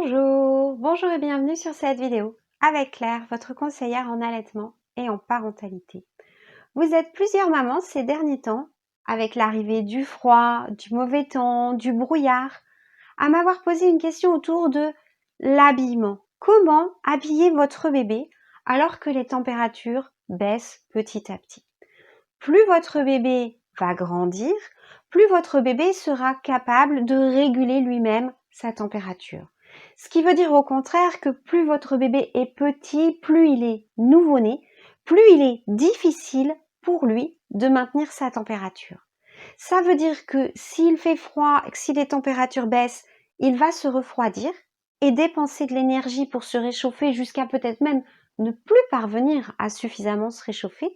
Bonjour et bienvenue sur cette vidéo avec Claire, votre conseillère en allaitement et en parentalité. Vous êtes plusieurs mamans ces derniers temps, avec l'arrivée du froid, du mauvais temps, du brouillard, à m'avoir posé une question autour de l'habillement. Comment habiller votre bébé alors que les températures baissent petit à petit? Plus votre bébé va grandir, plus votre bébé sera capable de réguler lui-même sa température. Ce qui veut dire au contraire que plus votre bébé est petit, plus il est nouveau-né, plus il est difficile pour lui de maintenir sa température. Ça veut dire que s'il fait froid, que si les températures baissent, il va se refroidir et dépenser de l'énergie pour se réchauffer jusqu'à peut-être même ne plus parvenir à suffisamment se réchauffer.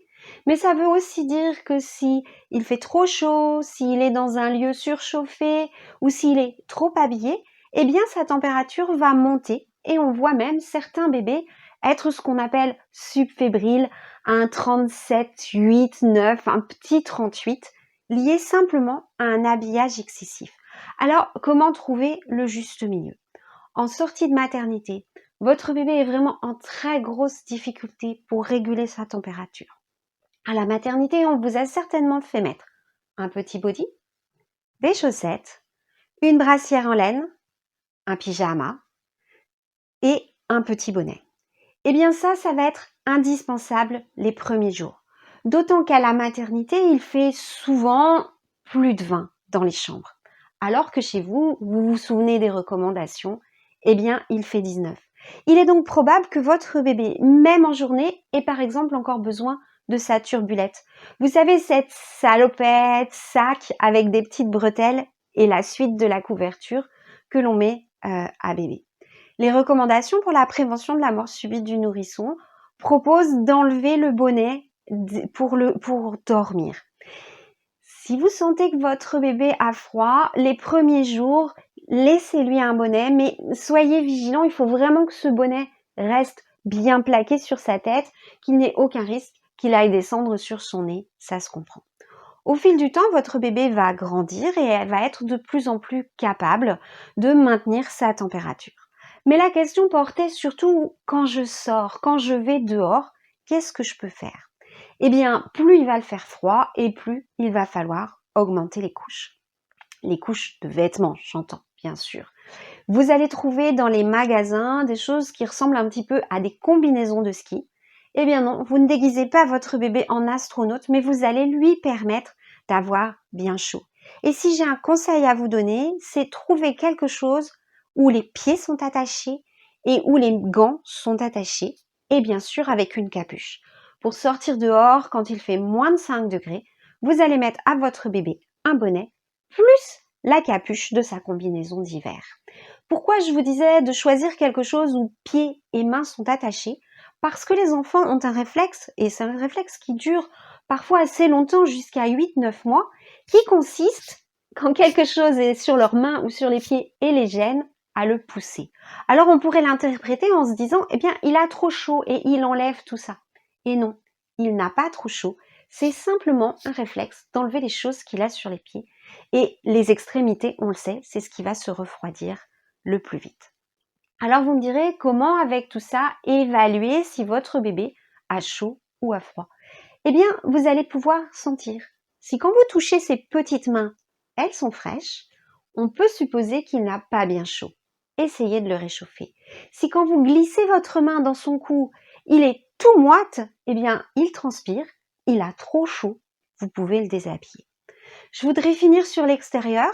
Mais ça veut aussi dire que si il fait trop chaud, s'il est dans un lieu surchauffé ou s'il est trop habillé, eh bien sa température va monter et on voit même certains bébés être ce qu'on appelle subfébrile, un 37, 8, 9, un petit 38, lié simplement à un habillage excessif. Alors, comment trouver le juste milieu? En sortie de maternité, votre bébé est vraiment en très grosse difficulté pour réguler sa température. À la maternité, on vous a certainement fait mettre un petit body, des chaussettes, une brassière en laine, un pyjama et un petit bonnet. Eh bien ça va être indispensable les premiers jours. D'autant qu'à la maternité, il fait souvent plus de 20 dans les chambres. Alors que chez vous, vous vous souvenez des recommandations, eh bien il fait 19. Il est donc probable que votre bébé, même en journée, ait par exemple encore besoin de sa turbulette. Vous savez, cette salopette, sac avec des petites bretelles et la suite de la couverture que l'on met à bébé. Les recommandations pour la prévention de la mort subite du nourrisson proposent d'enlever le bonnet pour dormir. Si vous sentez que votre bébé a froid, les premiers jours, laissez-lui un bonnet, mais soyez vigilant, il faut vraiment que ce bonnet reste bien plaqué sur sa tête, qu'il n'ait aucun risque qu'il aille descendre sur son nez, ça se comprend. Au fil du temps, votre bébé va grandir et elle va être de plus en plus capable de maintenir sa température. Mais la question portait surtout quand je sors, quand je vais dehors, qu'est-ce que je peux faire? Eh bien, plus il va le faire froid et plus il va falloir augmenter les couches. Les couches de vêtements, j'entends, bien sûr. Vous allez trouver dans les magasins des choses qui ressemblent un petit peu à des combinaisons de ski. Eh bien non, vous ne déguisez pas votre bébé en astronaute, mais vous allez lui permettre d'avoir bien chaud. Et si j'ai un conseil à vous donner, c'est trouver quelque chose où les pieds sont attachés et où les gants sont attachés, et bien sûr avec une capuche. Pour sortir dehors, quand il fait moins de 5 degrés, vous allez mettre à votre bébé un bonnet plus la capuche de sa combinaison d'hiver. Pourquoi je vous disais de choisir quelque chose où pieds et mains sont attachés? Parce que les enfants ont un réflexe, et c'est un réflexe qui dure parfois assez longtemps, jusqu'à 8-9 mois, qui consiste, quand quelque chose est sur leurs mains ou sur les pieds et les gêne, à le pousser. Alors on pourrait l'interpréter en se disant, eh bien il a trop chaud et il enlève tout ça. Et non, il n'a pas trop chaud, c'est simplement un réflexe d'enlever les choses qu'il a sur les pieds. Et les extrémités, on le sait, c'est ce qui va se refroidir le plus vite. Alors vous me direz comment avec tout ça évaluer si votre bébé a chaud ou a froid? Eh bien, vous allez pouvoir sentir. Si quand vous touchez ses petites mains, elles sont fraîches, on peut supposer qu'il n'a pas bien chaud. Essayez de le réchauffer. Si quand vous glissez votre main dans son cou, il est tout moite, eh bien, il transpire, il a trop chaud, vous pouvez le déshabiller. Je voudrais finir sur l'extérieur.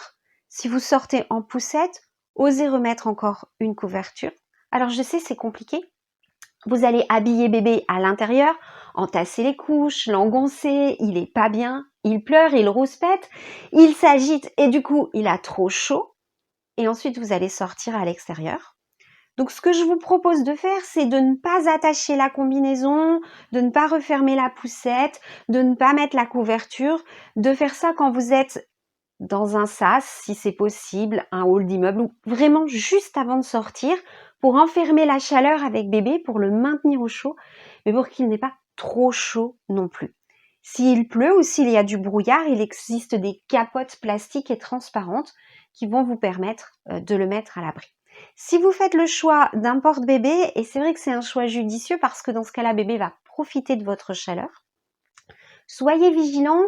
Si vous sortez en poussette, osez remettre encore une couverture. Alors je sais, c'est compliqué. Vous allez habiller bébé à l'intérieur, entasser les couches, l'engoncer, il est pas bien, il pleure, il rouspète, il s'agite et du coup il a trop chaud. Et ensuite vous allez sortir à l'extérieur. Donc ce que je vous propose de faire, c'est de ne pas attacher la combinaison, de ne pas refermer la poussette, de ne pas mettre la couverture, de faire ça quand vous êtes dans un sas, si c'est possible, un hall d'immeuble, ou vraiment juste avant de sortir, pour enfermer la chaleur avec bébé, pour le maintenir au chaud, mais pour qu'il n'ait pas trop chaud non plus. S'il pleut ou s'il y a du brouillard, il existe des capotes plastiques et transparentes qui vont vous permettre de le mettre à l'abri. Si vous faites le choix d'un porte-bébé, et c'est vrai que c'est un choix judicieux parce que dans ce cas-là, bébé va profiter de votre chaleur, soyez vigilants.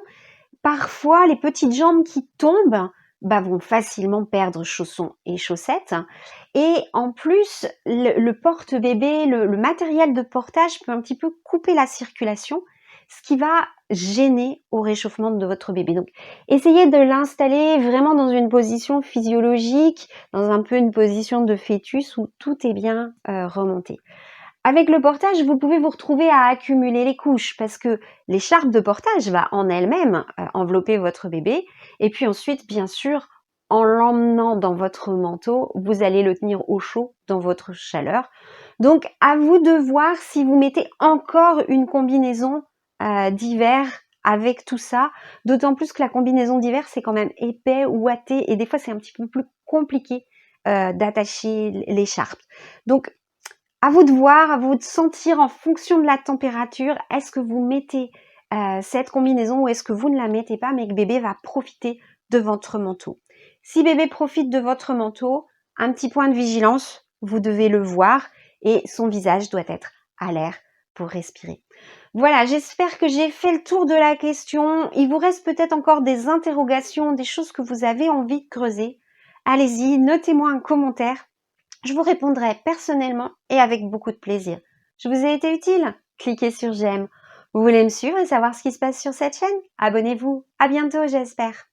Parfois, les petites jambes qui tombent vont facilement perdre chaussons et chaussettes. Et en plus, le porte-bébé, le matériel de portage peut un petit peu couper la circulation, ce qui va gêner au réchauffement de votre bébé. Donc, essayez de l'installer vraiment dans une position physiologique, dans un peu une position de fœtus où tout est bien remonté. Avec le portage, vous pouvez vous retrouver à accumuler les couches parce que l'écharpe de portage va en elle-même envelopper votre bébé. Et puis ensuite, bien sûr, en l'emmenant dans votre manteau, vous allez le tenir au chaud dans votre chaleur. Donc, à vous de voir si vous mettez encore une combinaison d'hiver avec tout ça. D'autant plus que la combinaison d'hiver, c'est quand même épais, ouaté et des fois, c'est un petit peu plus compliqué d'attacher l'écharpe. Donc, à vous de voir, à vous de sentir en fonction de la température, est-ce que vous mettez cette combinaison ou est-ce que vous ne la mettez pas mais que bébé va profiter de votre manteau. Si bébé profite de votre manteau, un petit point de vigilance, vous devez le voir et son visage doit être à l'air pour respirer. Voilà, j'espère que j'ai fait le tour de la question. Il vous reste peut-être encore des interrogations, des choses que vous avez envie de creuser. Allez-y, notez-moi un commentaire. Je vous répondrai personnellement et avec beaucoup de plaisir. Je vous ai été utile? Cliquez sur j'aime. Vous voulez me suivre et savoir ce qui se passe sur cette chaîne? Abonnez-vous. À bientôt, j'espère.